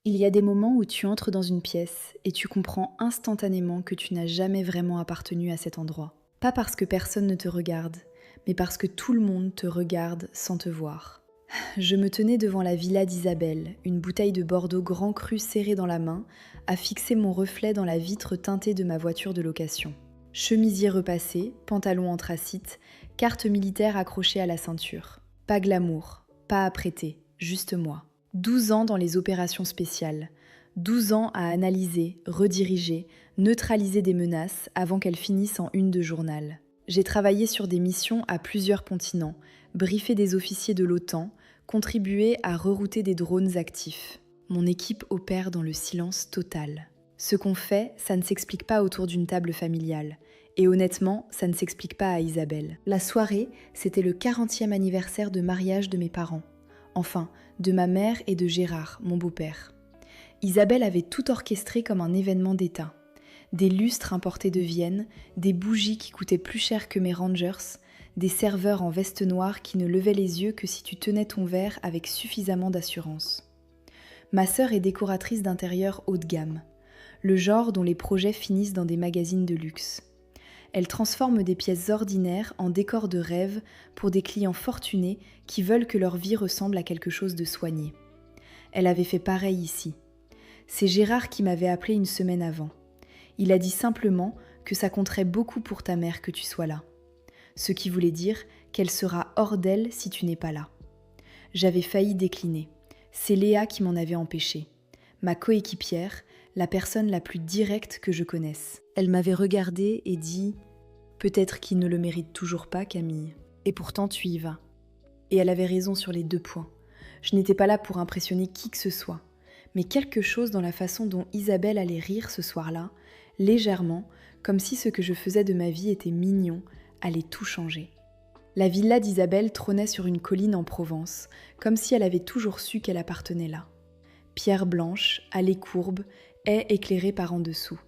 Il y a des moments où tu entres dans une pièce et tu comprends instantanément que tu n'as jamais vraiment appartenu à cet endroit. Pas parce que personne ne te regarde, mais parce que tout le monde te regarde sans te voir. Je me tenais devant la villa d'Isabelle, une bouteille de Bordeaux grand cru serrée dans la main, à fixer mon reflet dans la vitre teintée de ma voiture de location. Chemisier repassé, pantalon anthracite, carte militaire accrochée à la ceinture. Pas glamour, pas apprêté, juste moi. 12 ans dans les opérations spéciales. 12 ans à analyser, rediriger, neutraliser des menaces avant qu'elles finissent en une de journal. J'ai travaillé sur des missions à plusieurs continents, briefé des officiers de l'OTAN, contribué à rerouter des drones actifs. Mon équipe opère dans le silence total. Ce qu'on fait, ça ne s'explique pas autour d'une table familiale. Et honnêtement, ça ne s'explique pas à Isabelle. La soirée, c'était le 40e anniversaire de mariage de mes parents. Enfin, de ma mère et de Gérard, mon beau-père. Isabelle avait tout orchestré comme un événement d'État. Des lustres importés de Vienne, des bougies qui coûtaient plus cher que mes Rangers, des serveurs en veste noire qui ne levaient les yeux que si tu tenais ton verre avec suffisamment d'assurance. Ma sœur est décoratrice d'intérieur haut de gamme, le genre dont les projets finissent dans des magazines de luxe. Elle transforme des pièces ordinaires en décors de rêve pour des clients fortunés qui veulent que leur vie ressemble à quelque chose de soigné. Elle avait fait pareil ici. C'est Gérard qui m'avait appelé une semaine avant. Il a dit simplement que ça compterait beaucoup pour ta mère que tu sois là. Ce qui voulait dire qu'elle sera hors d'elle si tu n'es pas là. J'avais failli décliner. C'est Léa qui m'en avait empêché. Ma coéquipière, la personne la plus directe que je connaisse. Elle m'avait regardée et dit « Peut-être qu'il ne le mérite toujours pas, Camille. Et pourtant, tu y vas. » Et elle avait raison sur les 2 points. Je n'étais pas là pour impressionner qui que ce soit. Mais quelque chose dans la façon dont Isabelle allait rire ce soir-là, légèrement, comme si ce que je faisais de ma vie était mignon, allait tout changer. La villa d'Isabelle trônait sur une colline en Provence, comme si elle avait toujours su qu'elle appartenait là. Pierre blanche, allée courbe, haies éclairées par en dessous.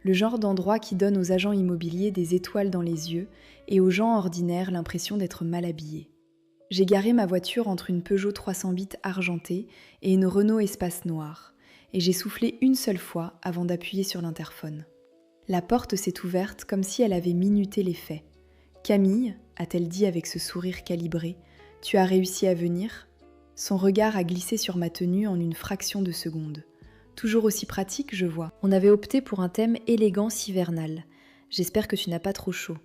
Le genre d'endroit qui donne aux agents immobiliers des étoiles dans les yeux et aux gens ordinaires l'impression d'être mal habillés. J'ai garé ma voiture entre une Peugeot 308 argentée et une Renault Espace noir, et j'ai soufflé une seule fois avant d'appuyer sur l'interphone. La porte s'est ouverte comme si elle avait minuté les faits. « Camille » a-t-elle dit avec ce sourire calibré, « tu as réussi à venir ?» Son regard a glissé sur ma tenue en une fraction de seconde. Toujours aussi pratique, je vois. On avait opté pour un thème élégance hivernale. J'espère que tu n'as pas trop chaud.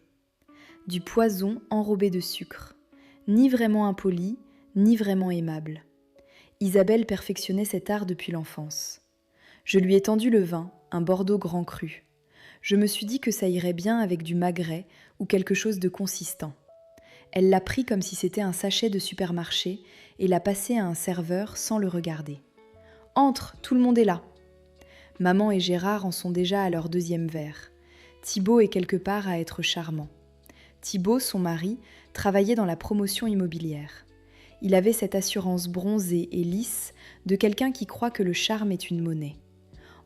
Du poison enrobé de sucre. Ni vraiment impoli, ni vraiment aimable. Isabelle perfectionnait cet art depuis l'enfance. Je lui ai tendu le vin, un Bordeaux grand cru. Je me suis dit que ça irait bien avec du magret ou quelque chose de consistant. Elle l'a pris comme si c'était un sachet de supermarché et l'a passé à un serveur sans le regarder. « Entre, tout le monde est là !» Maman et Gérard en sont déjà à leur 2e verre. Thibaut est quelque part à être charmant. Thibaut, son mari, travaillait dans la promotion immobilière. Il avait cette assurance bronzée et lisse de quelqu'un qui croit que le charme est une monnaie.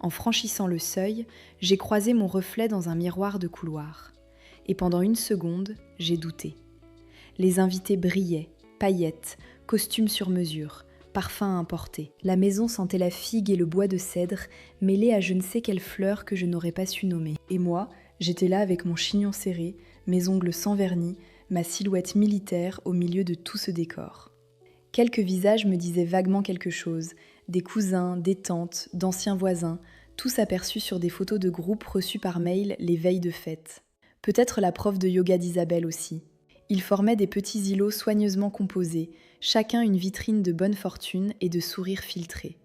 En franchissant le seuil, j'ai croisé mon reflet dans un miroir de couloir. Et pendant une seconde, j'ai douté. Les invités brillaient, paillettes, costumes sur mesure, parfums importés. La maison sentait la figue et le bois de cèdre, mêlés à je ne sais quelle fleur que je n'aurais pas su nommer. Et moi, j'étais là avec mon chignon serré, mes ongles sans vernis, ma silhouette militaire au milieu de tout ce décor. Quelques visages me disaient vaguement quelque chose, des cousins, des tantes, d'anciens voisins, tous aperçus sur des photos de groupe reçues par mail les veilles de fête. Peut-être la prof de yoga d'Isabelle aussi. Ils formaient des petits îlots soigneusement composés, chacun une vitrine de bonne fortune et de sourires filtrés.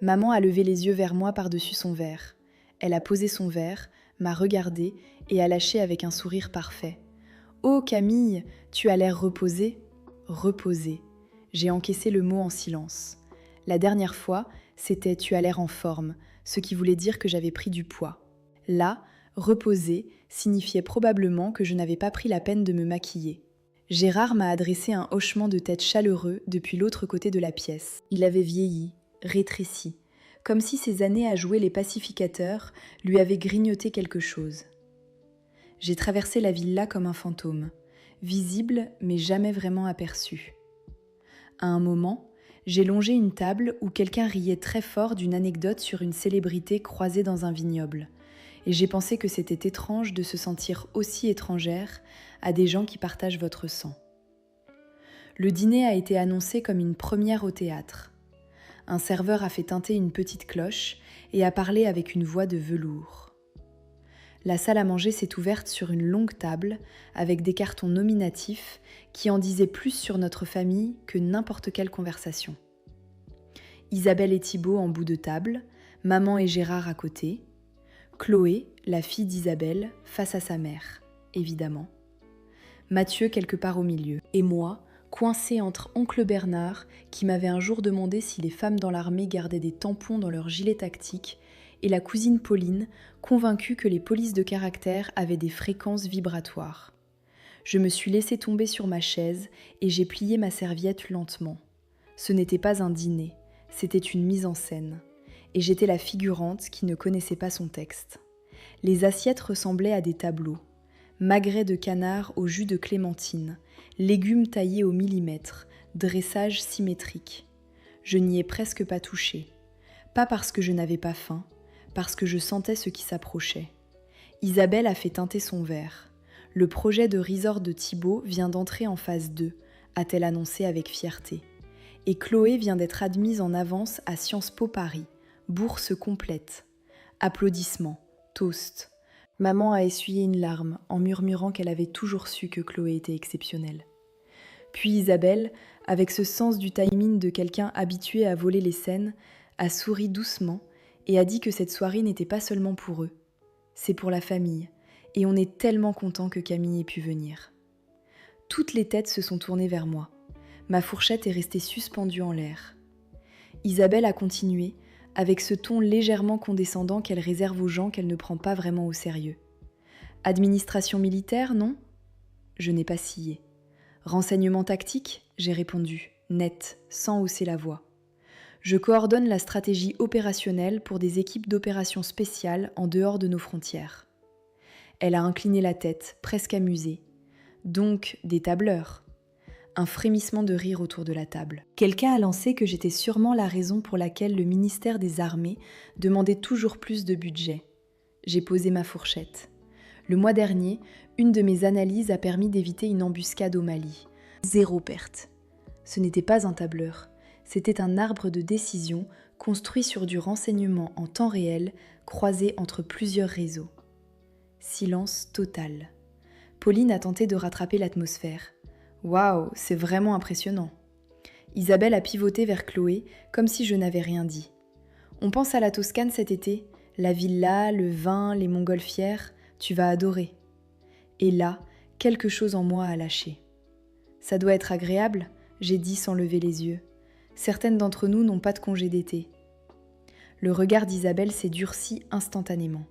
Maman a levé les yeux vers moi par-dessus son verre. Elle a posé son verre, m'a regardé et a lâché avec un sourire parfait. « Oh Camille, tu as l'air reposée ?» Reposée. J'ai encaissé le mot en silence. La dernière fois, c'était « tu as l'air en forme », ce qui voulait dire que j'avais pris du poids. Là, reposer signifiait probablement que je n'avais pas pris la peine de me maquiller. Gérard m'a adressé un hochement de tête chaleureux depuis l'autre côté de la pièce. Il avait vieilli, rétréci, comme si ses années à jouer les pacificateurs lui avaient grignoté quelque chose. J'ai traversé la villa comme un fantôme, visible mais jamais vraiment aperçu. À un moment, J'ai longé une table où quelqu'un riait très fort d'une anecdote sur une célébrité croisée dans un vignoble. Et j'ai pensé que c'était étrange de se sentir aussi étrangère à des gens qui partagent votre sang. Le dîner a été annoncé comme une première au théâtre. Un serveur a fait tinter une petite cloche et a parlé avec une voix de velours. La salle à manger s'est ouverte sur une longue table avec des cartons nominatifs qui en disaient plus sur notre famille que n'importe quelle conversation. Isabelle et Thibaut en bout de table, maman et Gérard à côté, Chloé, la fille d'Isabelle, face à sa mère, évidemment. Mathieu quelque part au milieu, et moi, coincée entre oncle Bernard, qui m'avait un jour demandé si les femmes dans l'armée gardaient des tampons dans leur gilet tactique, et la cousine Pauline, convaincue que les polices de caractère avaient des fréquences vibratoires. Je me suis laissée tomber sur ma chaise et j'ai plié ma serviette lentement. Ce n'était pas un dîner, c'était une mise en scène. Et j'étais la figurante qui ne connaissait pas son texte. Les assiettes ressemblaient à des tableaux. Magret de canard au jus de clémentine, légumes taillés au millimètre, dressage symétrique. Je n'y ai presque pas touché. Pas parce que je n'avais pas faim, parce que je sentais ce qui s'approchait. Isabelle a fait teinter son verre. Le projet de resort de Thibaut vient d'entrer en phase 2, a-t-elle annoncé avec fierté. Et Chloé vient d'être admise en avance à Sciences Po Paris. Bourse complète. Applaudissements, toast. Maman a essuyé une larme en murmurant qu'elle avait toujours su que Chloé était exceptionnelle. Puis Isabelle, avec ce sens du timing de quelqu'un habitué à voler les scènes, a souri doucement et a dit que cette soirée n'était pas seulement pour eux. C'est pour la famille, et on est tellement content que Camille ait pu venir. Toutes les têtes se sont tournées vers moi. Ma fourchette est restée suspendue en l'air. Isabelle a continué, avec ce ton légèrement condescendant qu'elle réserve aux gens qu'elle ne prend pas vraiment au sérieux. Administration militaire, non ? Je n'ai pas scié. Renseignement tactique ? J'ai répondu, net, sans hausser la voix. Je coordonne la stratégie opérationnelle pour des équipes d'opérations spéciales en dehors de nos frontières. Elle a incliné la tête, presque amusée. Donc, des tableurs. Un frémissement de rire autour de la table. Quelqu'un a lancé que j'étais sûrement la raison pour laquelle le ministère des Armées demandait toujours plus de budget. J'ai posé ma fourchette. Le mois dernier, une de mes analyses a permis d'éviter une embuscade au Mali. 0 perte. Ce n'était pas un tableur, c'était un arbre de décision construit sur du renseignement en temps réel, croisé entre plusieurs réseaux. Silence total. Pauline a tenté de rattraper l'atmosphère. Waouh, c'est vraiment impressionnant. Isabelle a pivoté vers Chloé, comme si je n'avais rien dit. On pense à la Toscane cet été, la villa, le vin, les montgolfières, tu vas adorer. Et là, quelque chose en moi a lâché. Ça doit être agréable, j'ai dit sans lever les yeux. Certaines d'entre nous n'ont pas de congé d'été. Le regard d'Isabelle s'est durci instantanément.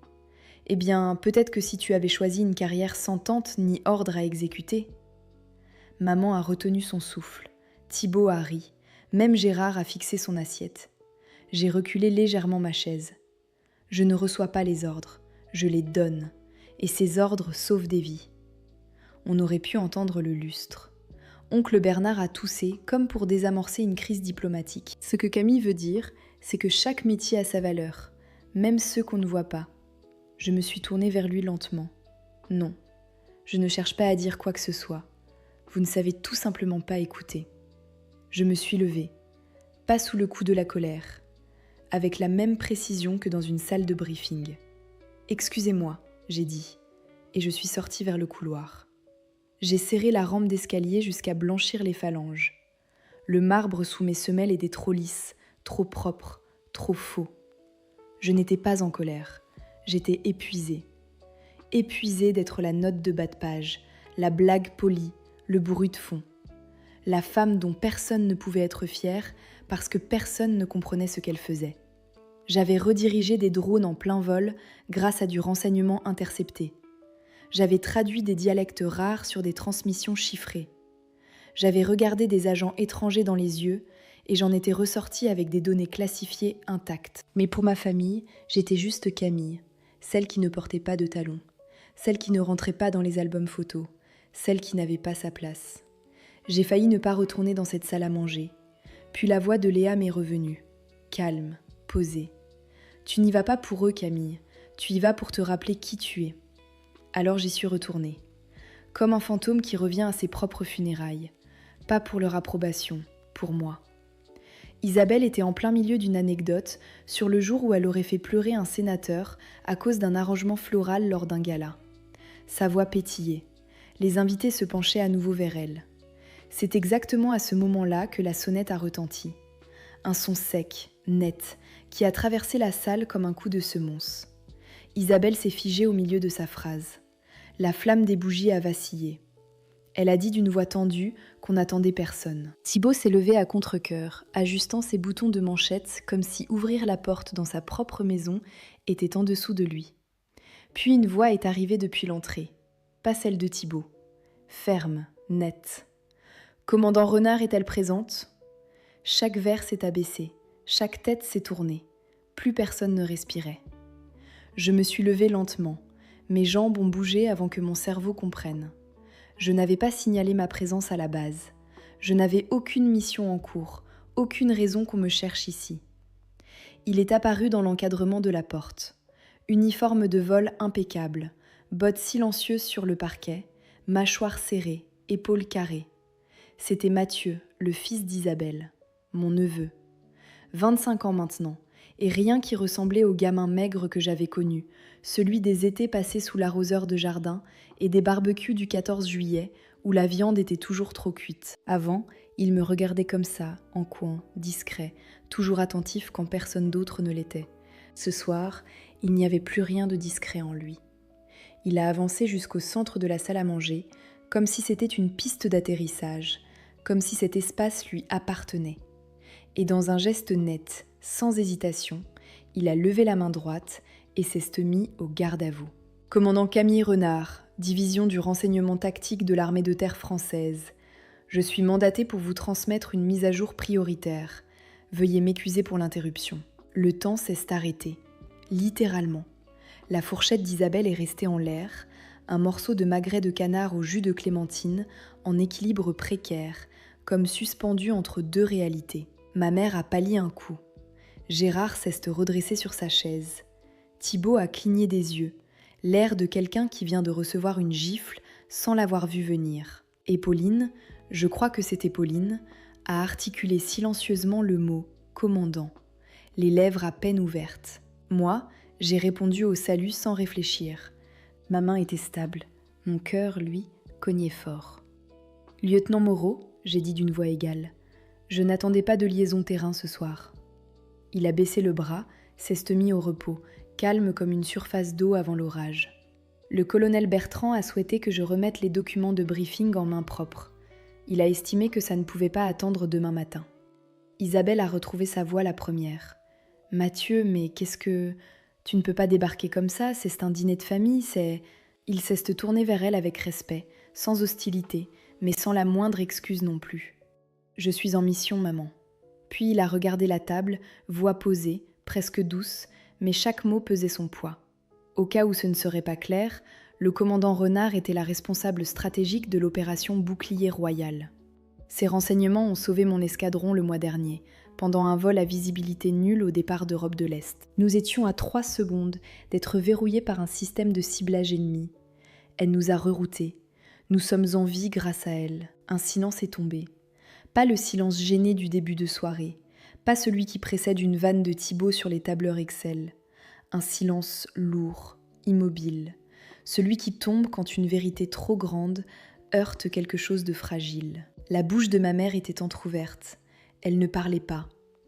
Eh bien, peut-être que si tu avais choisi une carrière sans tente ni ordre à exécuter. Maman a retenu son souffle, Thibaut a ri, même Gérard a fixé son assiette. J'ai reculé légèrement ma chaise. Je ne reçois pas les ordres, je les donne, et ces ordres sauvent des vies. On aurait pu entendre le lustre. Oncle Bernard a toussé comme pour désamorcer une crise diplomatique. Ce que Camille veut dire, c'est que chaque métier a sa valeur, même ceux qu'on ne voit pas. Je me suis tournée vers lui lentement. Non, je ne cherche pas à dire quoi que ce soit. Vous ne savez tout simplement pas écouter. Je me suis levée, pas sous le coup de la colère, avec la même précision que dans une salle de briefing. « Excusez-moi », j'ai dit, et je suis sortie vers le couloir. J'ai serré la rampe d'escalier jusqu'à blanchir les phalanges. Le marbre sous mes semelles était trop lisse, trop propre, trop faux. Je n'étais pas en colère, j'étais épuisée. Épuisée d'être la note de bas de page, la blague polie, le bruit de fond. La femme dont personne ne pouvait être fier parce que personne ne comprenait ce qu'elle faisait. J'avais redirigé des drones en plein vol grâce à du renseignement intercepté. J'avais traduit des dialectes rares sur des transmissions chiffrées. J'avais regardé des agents étrangers dans les yeux et j'en étais ressortie avec des données classifiées intactes. Mais pour ma famille, j'étais juste Camille, celle qui ne portait pas de talons, celle qui ne rentrait pas dans les albums photos, celle qui n'avait pas sa place. J'ai failli ne pas retourner dans cette salle à manger. Puis la voix de Léa m'est revenue, calme, posée. « Tu n'y vas pas pour eux, Camille, tu y vas pour te rappeler qui tu es. » Alors j'y suis retournée, comme un fantôme qui revient à ses propres funérailles, pas pour leur approbation, pour moi. Isabelle était en plein milieu d'une anecdote sur le jour où elle aurait fait pleurer un sénateur à cause d'un arrangement floral lors d'un gala. Sa voix pétillait. Les invités se penchaient à nouveau vers elle. C'est exactement à ce moment-là que la sonnette a retenti. Un son sec, net, qui a traversé la salle comme un coup de semonce. Isabelle s'est figée au milieu de sa phrase. La flamme des bougies a vacillé. Elle a dit d'une voix tendue qu'on n'attendait personne. Thibaut s'est levé à contre-cœur, ajustant ses boutons de manchette comme si ouvrir la porte dans sa propre maison était en dessous de lui. Puis une voix est arrivée depuis l'entrée, pas celle de Thibaut. Ferme, nette. « Commandant Renard est-elle présente ?» Chaque verre s'est abaissé, chaque tête s'est tournée. Plus personne ne respirait. Je me suis levée lentement. Mes jambes ont bougé avant que mon cerveau comprenne. Je n'avais pas signalé ma présence à la base. Je n'avais aucune mission en cours, aucune raison qu'on me cherche ici. Il est apparu dans l'encadrement de la porte. Uniforme de vol impeccable, bottes silencieuses sur le parquet, mâchoire serrée, épaules carrées. C'était Mathieu, le fils d'Isabelle, mon neveu. 25 ans maintenant, et rien qui ressemblait au gamin maigre que j'avais connu, celui des étés passés sous l'arroseur de jardin et des barbecues du 14 juillet où la viande était toujours trop cuite. Avant, il me regardait comme ça, en coin, discret, toujours attentif quand personne d'autre ne l'était. Ce soir, il n'y avait plus rien de discret en lui. Il a avancé jusqu'au centre de la salle à manger, comme si c'était une piste d'atterrissage, comme si cet espace lui appartenait. Et dans un geste net, sans hésitation, il a levé la main droite et s'est mis au garde-à-vous. Commandant Camille Renard, division du renseignement tactique de l'armée de terre française. Je suis mandaté pour vous transmettre une mise à jour prioritaire. Veuillez m'excuser pour l'interruption. Le temps s'est arrêté, littéralement. La fourchette d'Isabelle est restée en l'air, un morceau de magret de canard au jus de clémentine, en équilibre précaire, comme suspendu entre deux réalités. Ma mère a pâli un coup. Gérard s'est redressé sur sa chaise. Thibaut a cligné des yeux, l'air de quelqu'un qui vient de recevoir une gifle sans l'avoir vu venir. Et Pauline, je crois que c'était Pauline, a articulé silencieusement le mot « commandant », les lèvres à peine ouvertes. Moi, j'ai répondu au salut sans réfléchir. Ma main était stable, mon cœur, lui, cognait fort. « Lieutenant Moreau », j'ai dit d'une voix égale, « je n'attendais pas de liaison terrain ce soir. » Il a baissé le bras, s'est mis au repos, calme comme une surface d'eau avant l'orage. Le colonel Bertrand a souhaité que je remette les documents de briefing en main propre. Il a estimé que ça ne pouvait pas attendre demain matin. Isabelle a retrouvé sa voix la première. « Mathieu, mais qu'est-ce que... Tu ne peux pas débarquer comme ça, c'est un dîner de famille, c'est... » Il s'est tourné vers elle avec respect, sans hostilité, mais sans la moindre excuse non plus. « Je suis en mission, maman. » Puis il a regardé la table, voix posée, presque douce, mais chaque mot pesait son poids. Au cas où ce ne serait pas clair, le commandant Renard était la responsable stratégique de l'opération Bouclier Royal. Ces renseignements ont sauvé mon escadron le mois dernier, pendant un vol à visibilité nulle au départ d'Europe de l'Est. Nous étions à 3 secondes d'être verrouillés par un système de ciblage ennemi. Elle nous a reroutés. Nous sommes en vie grâce à elle. Un silence est tombé. Pas le silence gêné du début de soirée, pas celui qui précède une vanne de Thibaut sur les tableurs Excel. Un silence lourd, immobile, celui qui tombe quand une vérité trop grande heurte quelque chose de fragile. La bouche de ma mère était entr'ouverte. Elle ne parlait pas,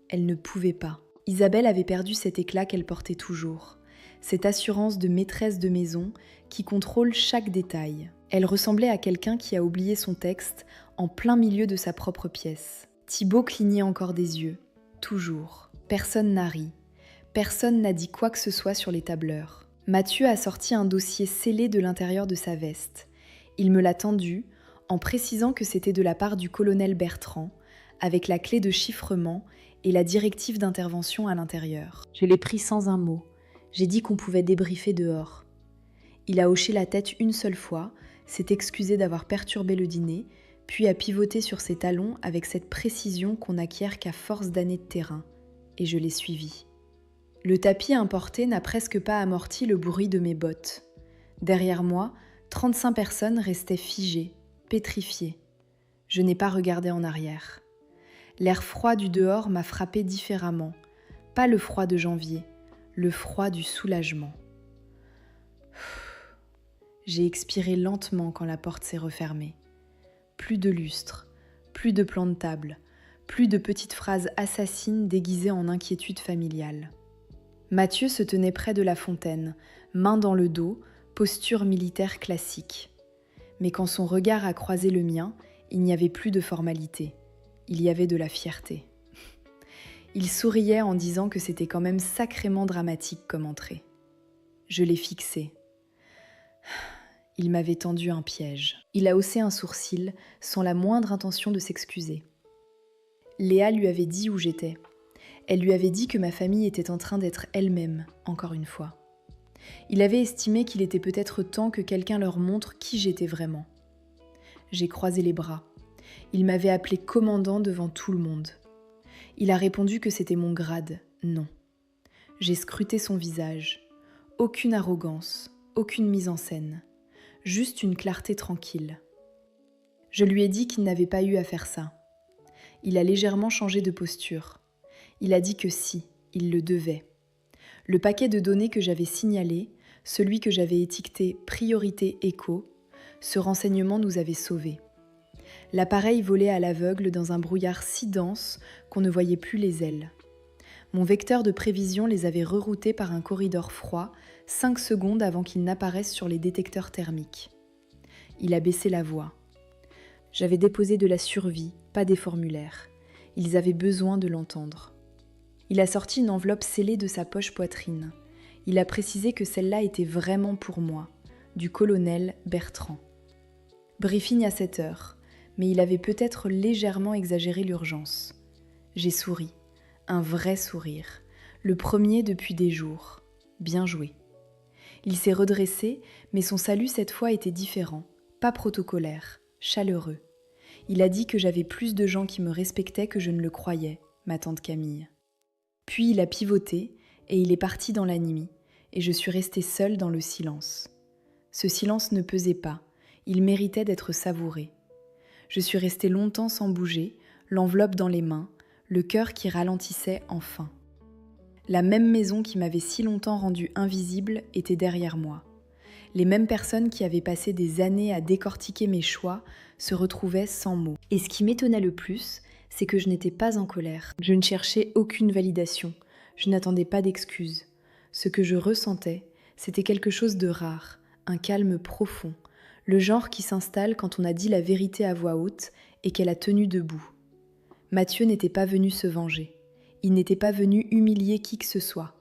elle ne pouvait pas. Isabelle avait perdu cet éclat qu'elle portait toujours, cette assurance de maîtresse de maison qui contrôle chaque détail. Elle ressemblait à quelqu'un qui a oublié son texte en plein milieu de sa propre pièce. Thibaut clignait encore des yeux, toujours. Personne n'a ri. Personne n'a dit quoi que ce soit sur les tableurs. Mathieu a sorti un dossier scellé de l'intérieur de sa veste. Il me l'a tendu, en précisant que c'était de la part du colonel Bertrand, avec la clé de chiffrement et la directive d'intervention à l'intérieur. Je l'ai pris sans un mot. J'ai dit qu'on pouvait débriefer dehors. Il a hoché la tête une seule fois, s'est excusé d'avoir perturbé le dîner, puis a pivoté sur ses talons avec cette précision qu'on n'acquiert qu'à force d'années de terrain, et je l'ai suivi. Le tapis importé n'a presque pas amorti le bruit de mes bottes. Derrière moi, 35 personnes restaient figées, pétrifiées. Je n'ai pas regardé en arrière. L'air froid du dehors m'a frappé différemment. Pas le froid de janvier, le froid du soulagement. J'ai expiré lentement quand la porte s'est refermée. Plus de lustre, plus de plan de table, plus de petites phrases assassines déguisées en inquiétude familiale. Mathieu se tenait près de la fontaine, main dans le dos, posture militaire classique. Mais quand son regard a croisé le mien, il n'y avait plus de formalité. Il y avait de la fierté. Il souriait en disant que c'était quand même sacrément dramatique comme entrée. Je l'ai fixé. Il m'avait tendu un piège. Il a haussé un sourcil, sans la moindre intention de s'excuser. Léa lui avait dit où j'étais. Elle lui avait dit que ma famille était en train d'être elle-même, encore une fois. Il avait estimé qu'il était peut-être temps que quelqu'un leur montre qui j'étais vraiment. J'ai croisé les bras. Il m'avait appelé commandant devant tout le monde. Il a répondu que c'était mon grade. Non. J'ai scruté son visage. Aucune arrogance, aucune mise en scène. Juste une clarté tranquille. Je lui ai dit qu'il n'avait pas eu à faire ça. Il a légèrement changé de posture. Il a dit que si, il le devait. Le paquet de données que j'avais signalé, celui que j'avais étiqueté « Priorité éco », ce renseignement nous avait sauvés. L'appareil volait à l'aveugle dans un brouillard si dense qu'on ne voyait plus les ailes. Mon vecteur de prévision les avait reroutés par un corridor froid, 5 secondes avant qu'ils n'apparaissent sur les détecteurs thermiques. Il a baissé la voix. J'avais déposé de la survie, pas des formulaires. Ils avaient besoin de l'entendre. Il a sorti une enveloppe scellée de sa poche poitrine. Il a précisé que celle-là était vraiment pour moi, du colonel Bertrand. Briefing à 7 heures, mais il avait peut-être légèrement exagéré l'urgence. J'ai souri, un vrai sourire, le premier depuis des jours. Bien joué. Il s'est redressé, mais son salut cette fois était différent, pas protocolaire, chaleureux. Il a dit que j'avais plus de gens qui me respectaient que je ne le croyais, ma tante Camille. Puis il a pivoté et il est parti dans la nuit, et je suis restée seule dans le silence. Ce silence ne pesait pas, il méritait d'être savouré. Je suis restée longtemps sans bouger, l'enveloppe dans les mains, le cœur qui ralentissait enfin. La même maison qui m'avait si longtemps rendue invisible était derrière moi. Les mêmes personnes qui avaient passé des années à décortiquer mes choix se retrouvaient sans mots. Et ce qui m'étonnait le plus, c'est que je n'étais pas en colère. Je ne cherchais aucune validation, je n'attendais pas d'excuses. Ce que je ressentais, c'était quelque chose de rare, un calme profond, le genre qui s'installe quand on a dit la vérité à voix haute et qu'elle a tenu debout. Mathieu n'était pas venu se venger. Il n'était pas venu humilier qui que ce soit.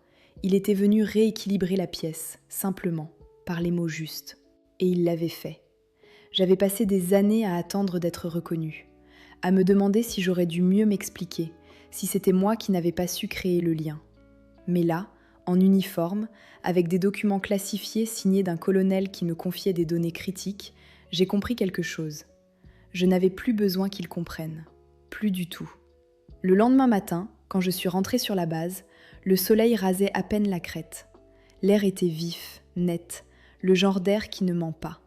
Il était venu rééquilibrer la pièce, simplement, par les mots justes. Et il l'avait fait. J'avais passé des années à attendre d'être reconnue, à me demander si j'aurais dû mieux m'expliquer, si c'était moi qui n'avais pas su créer le lien. Mais là, en uniforme, avec des documents classifiés signés d'un colonel qui me confiait des données critiques, j'ai compris quelque chose. Je n'avais plus besoin qu'il comprenne. Plus du tout. Le lendemain matin, quand je suis rentrée sur la base, le soleil rasait à peine la crête. L'air était vif, net, le genre d'air qui ne ment pas.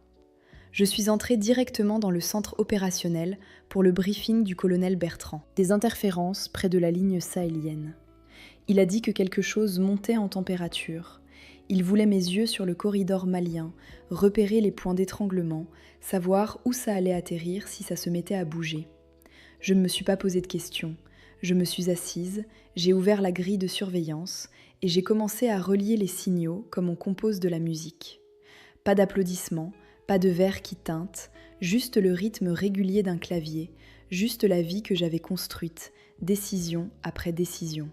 Je suis entrée directement dans le centre opérationnel pour le briefing du colonel Bertrand. Des interférences près de la ligne sahélienne. Il a dit que quelque chose montait en température. Il voulait mes yeux sur le corridor malien, repérer les points d'étranglement, savoir où ça allait atterrir si ça se mettait à bouger. Je ne me suis pas posé de questions. Je me suis assise, j'ai ouvert la grille de surveillance et j'ai commencé à relier les signaux comme on compose de la musique. Pas d'applaudissements, pas de verres qui tintent, juste le rythme régulier d'un clavier, juste la vie que j'avais construite, décision après décision.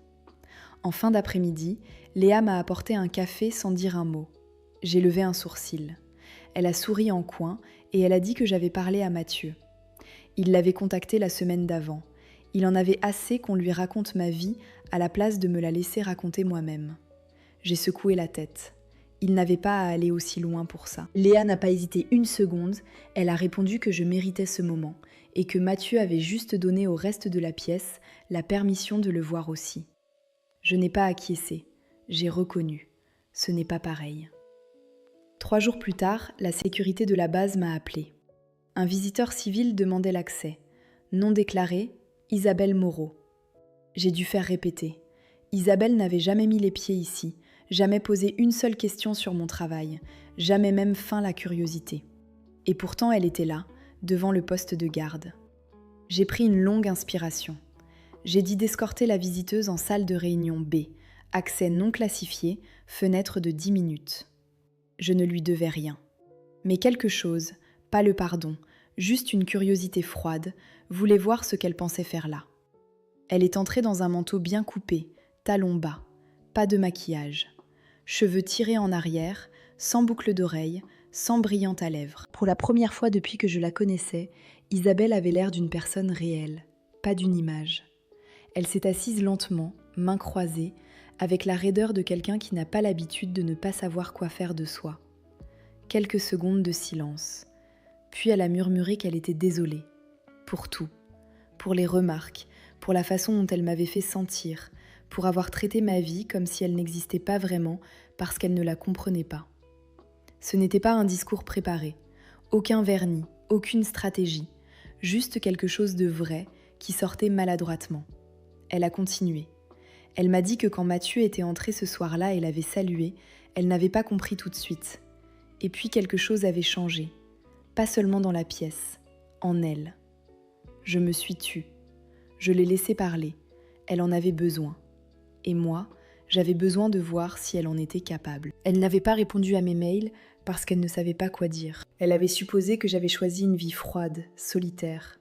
En fin d'après-midi, Léa m'a apporté un café sans dire un mot. J'ai levé un sourcil. Elle a souri en coin et elle a dit que j'avais parlé à Mathieu. Il l'avait contacté la semaine d'avant. Il en avait assez qu'on lui raconte ma vie à la place de me la laisser raconter moi-même. J'ai secoué la tête. Il n'avait pas à aller aussi loin pour ça. Léa n'a pas hésité une seconde, elle a répondu que je méritais ce moment et que Mathieu avait juste donné au reste de la pièce la permission de le voir aussi. Je n'ai pas acquiescé, j'ai reconnu. Ce n'est pas pareil. 3 jours plus tard, la sécurité de la base m'a appelé. Un visiteur civil demandait l'accès. Nom déclaré, Isabelle Moreau. J'ai dû faire répéter. Isabelle n'avait jamais mis les pieds ici, jamais posé une seule question sur mon travail, jamais même feint la curiosité. Et pourtant elle était là, devant le poste de garde. J'ai pris une longue inspiration. J'ai dit d'escorter la visiteuse en salle de réunion B, accès non classifié, fenêtre de 10 minutes. Je ne lui devais rien. Mais quelque chose, pas le pardon, juste une curiosité froide, voulait voir ce qu'elle pensait faire là. Elle est entrée dans un manteau bien coupé, talons bas, pas de maquillage, cheveux tirés en arrière, sans boucle d'oreille, sans brillante à lèvres. Pour la première fois depuis que je la connaissais, Isabelle avait l'air d'une personne réelle, pas d'une image. Elle s'est assise lentement, mains croisées, avec la raideur de quelqu'un qui n'a pas l'habitude de ne pas savoir quoi faire de soi. Quelques secondes de silence. Puis elle a murmuré qu'elle était désolée. Pour tout. Pour les remarques, pour la façon dont elle m'avait fait sentir, pour avoir traité ma vie comme si elle n'existait pas vraiment parce qu'elle ne la comprenait pas. Ce n'était pas un discours préparé, aucun vernis, aucune stratégie, juste quelque chose de vrai qui sortait maladroitement. Elle a continué. Elle m'a dit que quand Mathieu était entré ce soir-là et l'avait salué, elle n'avait pas compris tout de suite. Et puis quelque chose avait changé, pas seulement dans la pièce, en elle. Je me suis tue. Je l'ai laissée parler. Elle en avait besoin. Et moi, j'avais besoin de voir si elle en était capable. Elle n'avait pas répondu à mes mails parce qu'elle ne savait pas quoi dire. Elle avait supposé que j'avais choisi une vie froide, solitaire.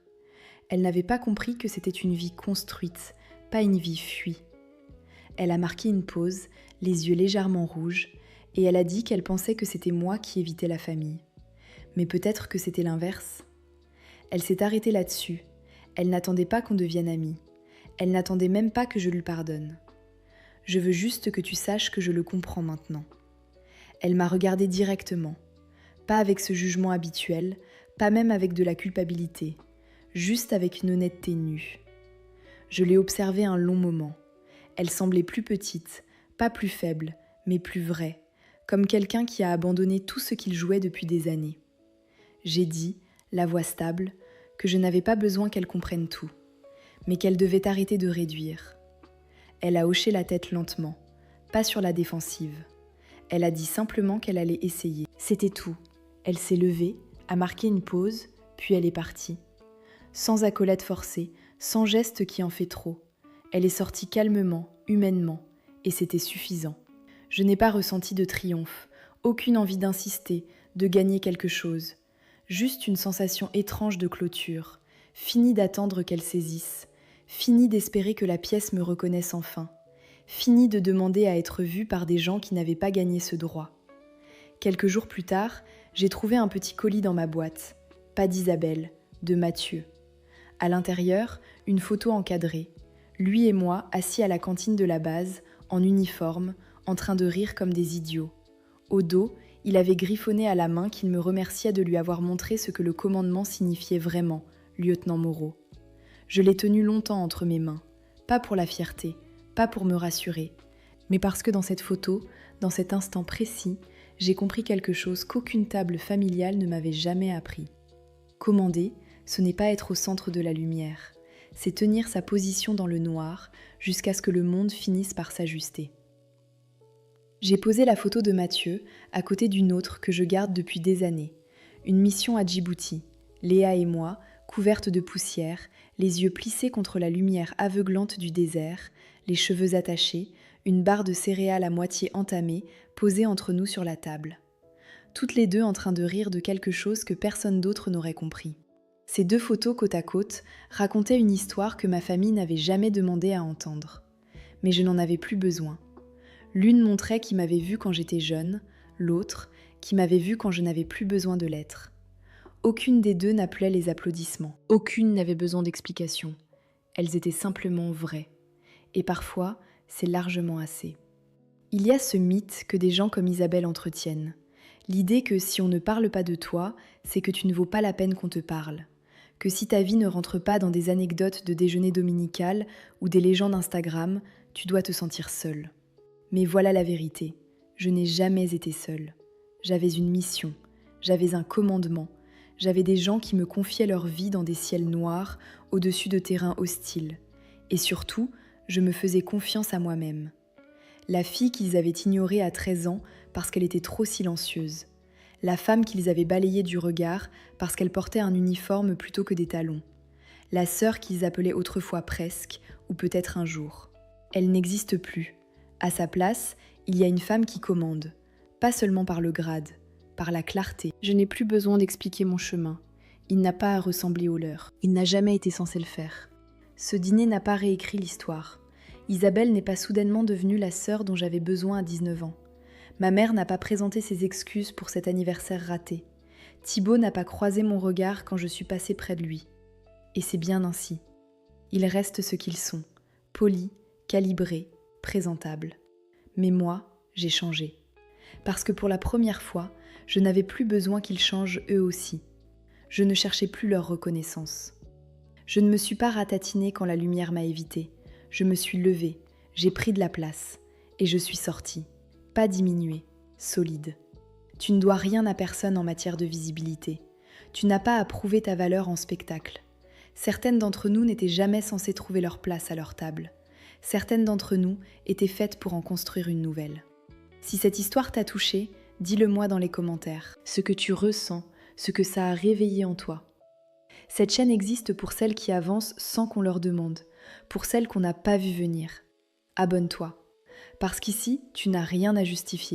Elle n'avait pas compris que c'était une vie construite, pas une vie fuie. Elle a marqué une pause, les yeux légèrement rouges, et elle a dit qu'elle pensait que c'était moi qui évitais la famille. Mais peut-être que c'était l'inverse. Elle s'est arrêtée là-dessus. Elle n'attendait pas qu'on devienne amis. Elle n'attendait même pas que je lui pardonne. Je veux juste que tu saches que je le comprends maintenant. Elle m'a regardée directement, pas avec ce jugement habituel, pas même avec de la culpabilité, juste avec une honnêteté nue. Je l'ai observée un long moment. Elle semblait plus petite, pas plus faible, mais plus vraie, comme quelqu'un qui a abandonné tout ce qu'il jouait depuis des années. J'ai dit, la voix stable, que je n'avais pas besoin qu'elle comprenne tout, mais qu'elle devait arrêter de réduire. Elle a hoché la tête lentement, pas sur la défensive. Elle a dit simplement qu'elle allait essayer. C'était tout. Elle s'est levée, a marqué une pause, puis elle est partie. Sans accolade forcée, sans geste qui en fait trop. Elle est sortie calmement, humainement, et c'était suffisant. Je n'ai pas ressenti de triomphe, aucune envie d'insister, de gagner quelque chose. Juste une sensation étrange de clôture, fini d'attendre qu'elle saisisse, fini d'espérer que la pièce me reconnaisse enfin, fini de demander à être vue par des gens qui n'avaient pas gagné ce droit. Quelques jours plus tard, j'ai trouvé un petit colis dans ma boîte, pas d'Isabelle, de Mathieu. À l'intérieur, une photo encadrée, lui et moi assis à la cantine de la base, en uniforme, en train de rire comme des idiots. Au dos, il avait griffonné à la main qu'il me remerciait de lui avoir montré ce que le commandement signifiait vraiment, lieutenant Moreau. Je l'ai tenu longtemps entre mes mains, pas pour la fierté, pas pour me rassurer, mais parce que dans cette photo, dans cet instant précis, j'ai compris quelque chose qu'aucune table familiale ne m'avait jamais appris. Commander, ce n'est pas être au centre de la lumière, c'est tenir sa position dans le noir jusqu'à ce que le monde finisse par s'ajuster. J'ai posé la photo de Mathieu à côté d'une autre que je garde depuis des années. Une mission à Djibouti, Léa et moi, couvertes de poussière, les yeux plissés contre la lumière aveuglante du désert, les cheveux attachés, une barre de céréales à moitié entamée posée entre nous sur la table. Toutes les deux en train de rire de quelque chose que personne d'autre n'aurait compris. Ces 2 photos côte à côte racontaient une histoire que ma famille n'avait jamais demandé à entendre. Mais je n'en avais plus besoin. L'une montrait qui m'avait vue quand j'étais jeune, l'autre qui m'avait vue quand je n'avais plus besoin de l'être. Aucune des 2 n'appelait les applaudissements. Aucune n'avait besoin d'explications. Elles étaient simplement vraies. Et parfois, c'est largement assez. Il y a ce mythe que des gens comme Isabelle entretiennent. L'idée que si on ne parle pas de toi, c'est que tu ne vaux pas la peine qu'on te parle. que si ta vie ne rentre pas dans des anecdotes de déjeuner dominical ou des légendes Instagram, tu dois te sentir seule. Mais voilà la vérité, je n'ai jamais été seule. J'avais une mission, j'avais un commandement, j'avais des gens qui me confiaient leur vie dans des ciels noirs, au-dessus de terrains hostiles. Et surtout, je me faisais confiance à moi-même. La fille qu'ils avaient ignorée à 13 ans parce qu'elle était trop silencieuse. La femme qu'ils avaient balayée du regard parce qu'elle portait un uniforme plutôt que des talons. La sœur qu'ils appelaient autrefois presque, ou peut-être un jour. Elle n'existe plus. À sa place, il y a une femme qui commande. Pas seulement par le grade, par la clarté. Je n'ai plus besoin d'expliquer mon chemin. Il n'a pas à ressembler au leur. Il n'a jamais été censé le faire. Ce dîner n'a pas réécrit l'histoire. Isabelle n'est pas soudainement devenue la sœur dont j'avais besoin à 19 ans. Ma mère n'a pas présenté ses excuses pour cet anniversaire raté. Thibaut n'a pas croisé mon regard quand je suis passée près de lui. Et c'est bien ainsi. Ils restent ce qu'ils sont, polis, calibrés, présentables. Mais moi, j'ai changé. Parce que pour la première fois, je n'avais plus besoin qu'ils changent eux aussi. Je ne cherchais plus leur reconnaissance. Je ne me suis pas ratatinée quand la lumière m'a évitée. Je me suis levée, j'ai pris de la place, et je suis sortie. Pas diminuée, solide. Tu ne dois rien à personne en matière de visibilité. Tu n'as pas à prouver ta valeur en spectacle. Certaines d'entre nous n'étaient jamais censées trouver leur place à leur table. Certaines d'entre nous étaient faites pour en construire une nouvelle. Si cette histoire t'a touché, dis-le moi dans les commentaires. Ce que tu ressens, ce que ça a réveillé en toi. Cette chaîne existe pour celles qui avancent sans qu'on leur demande, pour celles qu'on n'a pas vues venir. Abonne-toi, parce qu'ici, tu n'as rien à justifier.